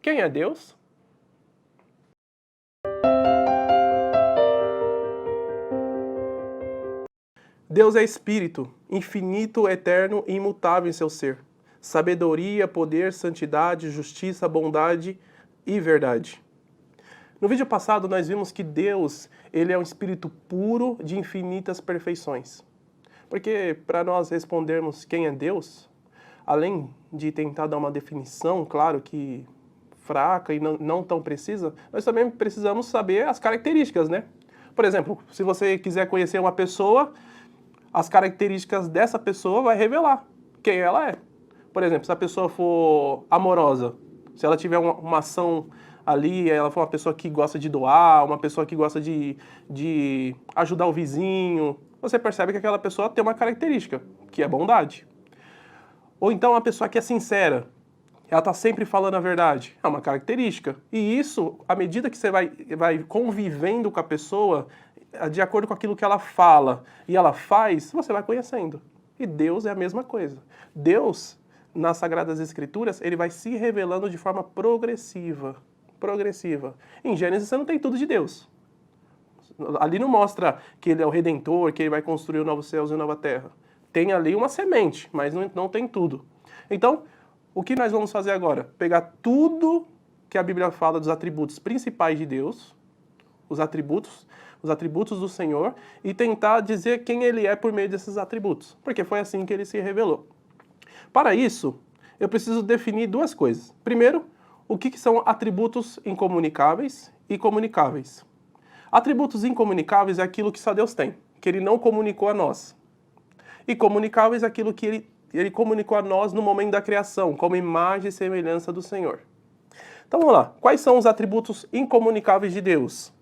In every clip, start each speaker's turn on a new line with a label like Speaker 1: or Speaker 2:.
Speaker 1: Quem é Deus? Deus é espírito, infinito, eterno e imutável em seu ser. Sabedoria, poder, santidade, justiça, bondade e verdade. No vídeo passado nós vimos que Deus, ele é um espírito puro de infinitas perfeições. Porque para nós respondermos quem é Deus, além de tentar dar uma definição, claro que fraca e não tão precisa, nós também precisamos saber as características, né? Por exemplo, se você quiser conhecer uma pessoa, as características dessa pessoa vai revelar quem ela é. Por exemplo, se a pessoa for amorosa, se ela tiver uma ação ali, ela for uma pessoa que gosta de doar, uma pessoa que gosta de ajudar o vizinho, você percebe que aquela pessoa tem uma característica, que é bondade. Ou então uma pessoa que é sincera, ela está sempre falando a verdade, é uma característica. E isso, à medida que você vai convivendo com a pessoa, de acordo com aquilo que ela fala e ela faz, você vai conhecendo. E Deus é a mesma coisa. Deus, nas Sagradas Escrituras, ele vai se revelando de forma progressiva. Progressiva. Em Gênesis você não tem tudo de Deus. Ali não mostra que ele é o Redentor, que ele vai construir os novos céus e a nova terra. Tem ali uma semente, mas não tem tudo. Então, o que nós vamos fazer agora? Pegar tudo que a Bíblia fala dos atributos principais de Deus, os atributos do Senhor, e tentar dizer quem ele é por meio desses atributos. Porque foi assim que ele se revelou. Para isso, eu preciso definir duas coisas. Primeiro, o que são atributos incomunicáveis e comunicáveis. Atributos incomunicáveis é aquilo que só Deus tem, que ele não comunicou a nós. E comunicáveis é aquilo que ele comunicou a nós no momento da criação, como imagem e semelhança do Senhor. Então vamos lá. Quais são os atributos incomunicáveis de Deus?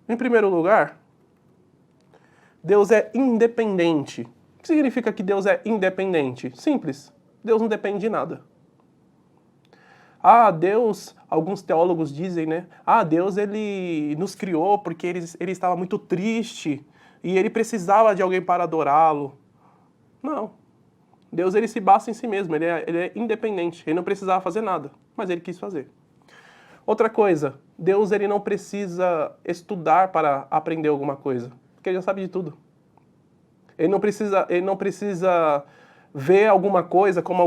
Speaker 1: Em primeiro lugar, Deus é independente. O que significa que Deus é independente? Simples. Deus não depende de nada. Deus, alguns teólogos dizem, né? Deus ele nos criou porque ele estava muito triste e ele precisava de alguém para adorá-lo. Não. Deus ele se basta em si mesmo, ele é independente, ele não precisava fazer nada, mas ele quis fazer. Outra coisa, Deus ele não precisa estudar para aprender alguma coisa, porque ele já sabe de tudo. Ele não precisa ver alguma coisa, como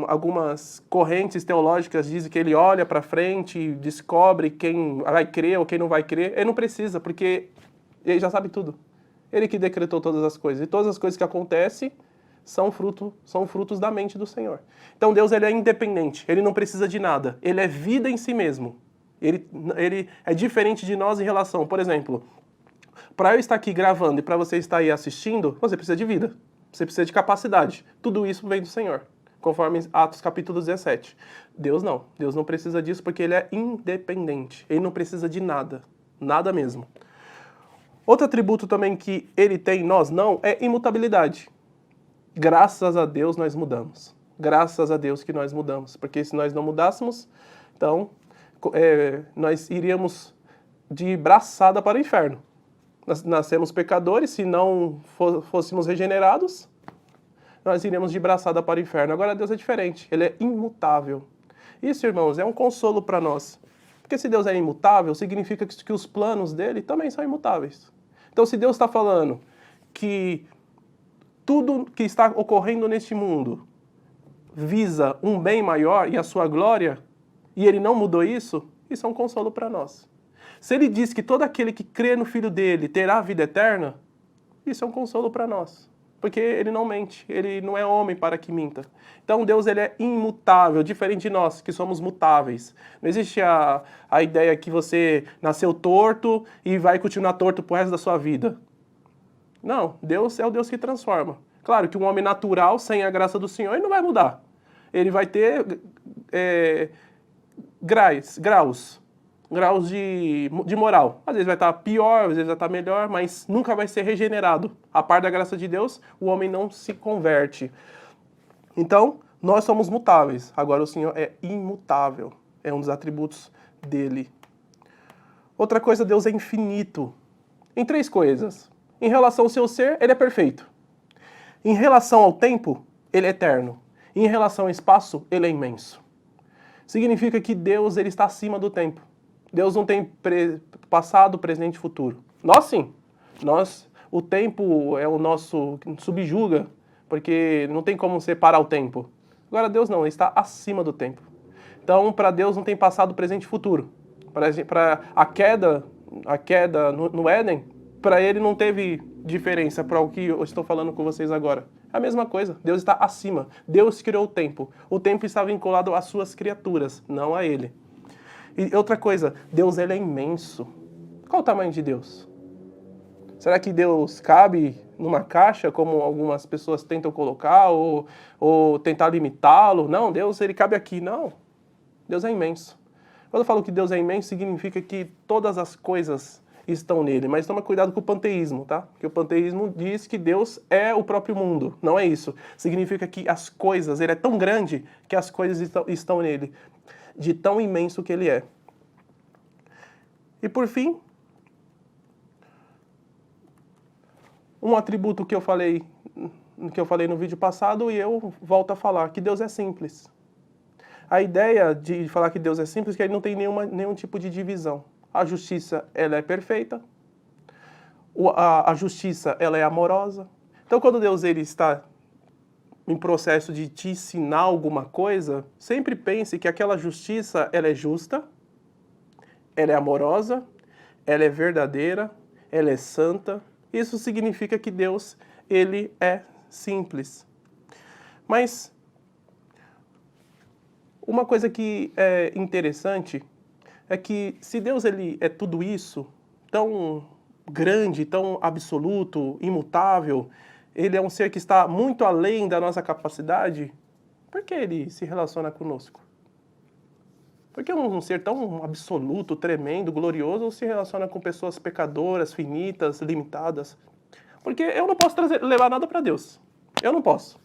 Speaker 1: algumas correntes teológicas dizem que ele olha para frente e descobre quem vai crer ou quem não vai crer. Ele não precisa, porque ele já sabe tudo. Ele que decretou todas as coisas. E todas as coisas que acontecem são frutos da mente do Senhor. Então Deus ele é independente, ele não precisa de nada. Ele é vida em si mesmo. Ele é diferente de nós em relação, por exemplo, para eu estar aqui gravando e para você estar aí assistindo, você precisa de vida. Você precisa de capacidade. Tudo isso vem do Senhor, conforme Atos capítulo 17. Deus não precisa disso porque ele é independente. Ele não precisa de nada. Nada mesmo. Outro atributo também que ele tem, nós não, é imutabilidade. Graças a Deus nós mudamos. Graças a Deus que nós mudamos. Porque se nós não mudássemos, então nós iríamos de braçada para o inferno. Nós nascemos pecadores, se não fôssemos regenerados, nós iríamos de braçada para o inferno. Agora Deus é diferente, ele é imutável. Isso, irmãos, é um consolo para nós. Porque se Deus é imutável, significa que os planos dele também são imutáveis. Então se Deus está falando que tudo que está ocorrendo neste mundo visa um bem maior e a sua glória, e ele não mudou isso é um consolo para nós. Se ele diz que todo aquele que crê no Filho dele terá a vida eterna, isso é um consolo para nós. Porque ele não mente, ele não é homem para que minta. Então Deus ele é imutável, diferente de nós, que somos mutáveis. Não existe a ideia que você nasceu torto e vai continuar torto pro resto da sua vida. Não, Deus é o Deus que transforma. Claro que um homem natural, sem a graça do Senhor, ele não vai mudar. Ele vai ter graus de moral. Às vezes vai estar pior, às vezes vai estar melhor, mas nunca vai ser regenerado. A par da graça de Deus, o homem não se converte. Então, nós somos mutáveis. Agora o Senhor é imutável. É um dos atributos dele. Outra coisa, Deus é infinito. Em três coisas. Em relação ao seu ser, ele é perfeito. Em relação ao tempo, ele é eterno. Em relação ao espaço, ele é imenso. Significa que Deus ele está acima do tempo. Deus não tem passado, presente e futuro. Nós sim. O tempo é o nosso subjuga, porque não tem como separar o tempo. Agora Deus não, ele está acima do tempo. Então, para Deus não tem passado, presente e futuro. Para a queda no Éden, para ele não teve diferença para o que eu estou falando com vocês agora. É a mesma coisa. Deus está acima. Deus criou o tempo. O tempo está vinculado às suas criaturas, não a ele. E outra coisa, Deus ele é imenso. Qual o tamanho de Deus? Será que Deus cabe numa caixa, como algumas pessoas tentam colocar, ou tentar limitá-lo? Não, Deus ele cabe aqui. Não. Deus é imenso. Quando eu falo que Deus é imenso, significa que todas as coisas estão nele. Mas toma cuidado com o panteísmo, tá? Porque o panteísmo diz que Deus é o próprio mundo. Não é isso. Significa que as coisas, ele é tão grande que as coisas estão nele. De tão imenso que ele é. E por fim, um atributo que eu falei no vídeo passado e eu volto a falar, que Deus é simples. A ideia de falar que Deus é simples é que ele não tem nenhum tipo de divisão. A justiça, ela é perfeita. A justiça, ela é amorosa. Então, quando Deus ele está em processo de te ensinar alguma coisa, sempre pense que aquela justiça, ela é justa, ela é amorosa, ela é verdadeira, ela é santa. Isso significa que Deus, ele é simples. Mas uma coisa que é interessante é que se Deus ele é tudo isso, tão grande, tão absoluto, imutável, ele é um ser que está muito além da nossa capacidade, por que ele se relaciona conosco? Por que um ser tão absoluto, tremendo, glorioso se relaciona com pessoas pecadoras, finitas, limitadas? Porque eu não posso levar nada para Deus. Eu não posso.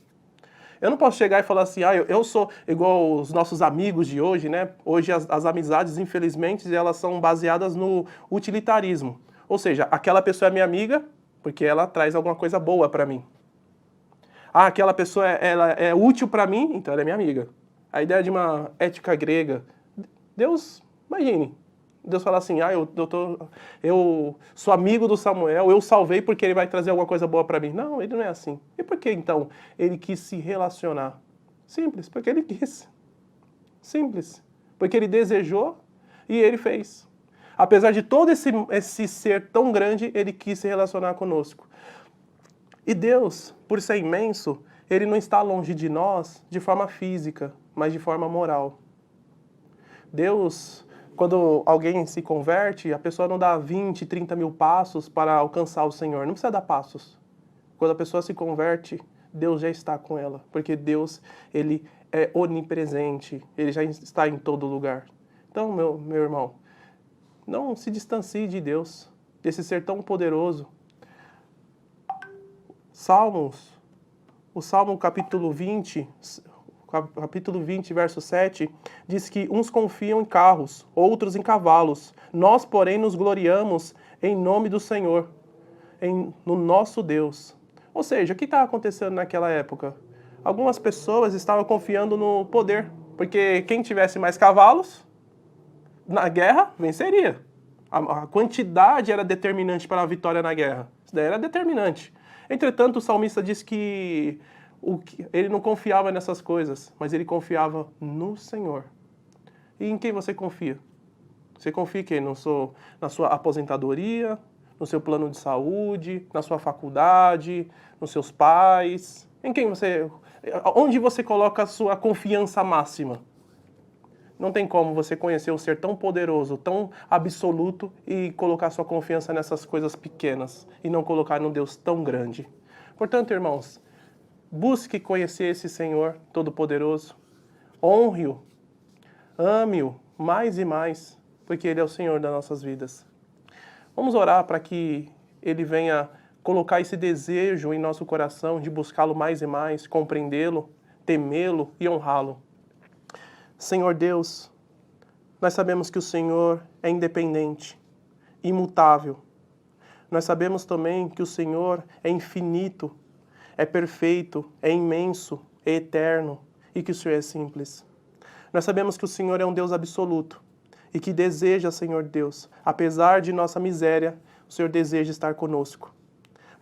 Speaker 1: Eu não posso chegar e falar assim, eu sou igual os nossos amigos de hoje, né? Hoje as amizades, infelizmente, elas são baseadas no utilitarismo. Ou seja, aquela pessoa é minha amiga porque ela traz alguma coisa boa para mim. Aquela pessoa ela é útil para mim, então ela é minha amiga. A ideia de uma ética grega. Deus, imagine, Deus fala assim, eu sou amigo do Samuel, eu salvei porque ele vai trazer alguma coisa boa para mim. Não, ele não é assim. E por que então ele quis se relacionar? Simples, porque ele quis. Simples. Porque ele desejou e ele fez. Apesar de todo esse ser tão grande, ele quis se relacionar conosco. E Deus, por ser imenso, ele não está longe de nós de forma física, mas de forma moral. Deus, quando alguém se converte, a pessoa não dá 20, 30 mil passos para alcançar o Senhor. Não precisa dar passos. Quando a pessoa se converte, Deus já está com ela. Porque Deus, ele é onipresente. Ele já está em todo lugar. Então, meu irmão, não se distancie de Deus, desse ser tão poderoso. O Salmo capítulo 20, verso 7, diz que uns confiam em carros, outros em cavalos. Nós, porém, nos gloriamos em nome do Senhor, no nosso Deus. Ou seja, o que estava acontecendo naquela época? Algumas pessoas estavam confiando no poder, porque quem tivesse mais cavalos, na guerra, venceria. A quantidade era determinante para a vitória na guerra. Isso daí era determinante. Entretanto, o salmista diz que ele não confiava nessas coisas, mas ele confiava no Senhor. E em quem você confia? Você confia em quem? Na sua aposentadoria, no seu plano de saúde, na sua faculdade, nos seus pais? Onde você coloca a sua confiança máxima? Não tem como você conhecer um ser tão poderoso, tão absoluto e colocar sua confiança nessas coisas pequenas e não colocar num Deus tão grande. Portanto, irmãos, busque conhecer esse Senhor Todo-Poderoso, honre-o, ame-o mais e mais, porque Ele é o Senhor das nossas vidas. Vamos orar para que Ele venha colocar esse desejo em nosso coração de buscá-lo mais e mais, compreendê-lo, temê-lo e honrá-lo. Senhor Deus, nós sabemos que o Senhor é independente, imutável. Nós sabemos também que o Senhor é infinito, é perfeito, é imenso, é eterno. e que o Senhor é simples. Nós sabemos que o Senhor é um Deus absoluto e que deseja, Senhor Deus, apesar de nossa miséria, o Senhor deseja estar conosco.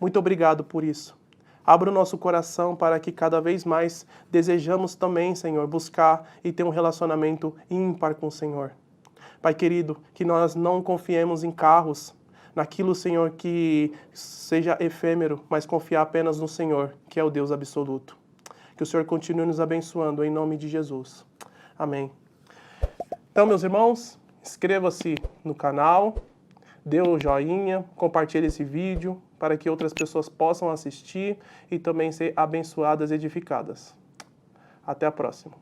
Speaker 1: Muito obrigado por isso. Abra o nosso coração para que cada vez mais desejamos também, Senhor, buscar e ter um relacionamento ímpar com o Senhor. Pai querido, que nós não confiemos em carros, naquilo, Senhor, que seja efêmero, mas confiar apenas no Senhor, que é o Deus absoluto. Que o Senhor continue nos abençoando, em nome de Jesus. Amém. Então, meus irmãos, inscreva-se no canal, dê o joinha, compartilhe esse vídeo para que outras pessoas possam assistir e também ser abençoadas e edificadas. Até a próxima.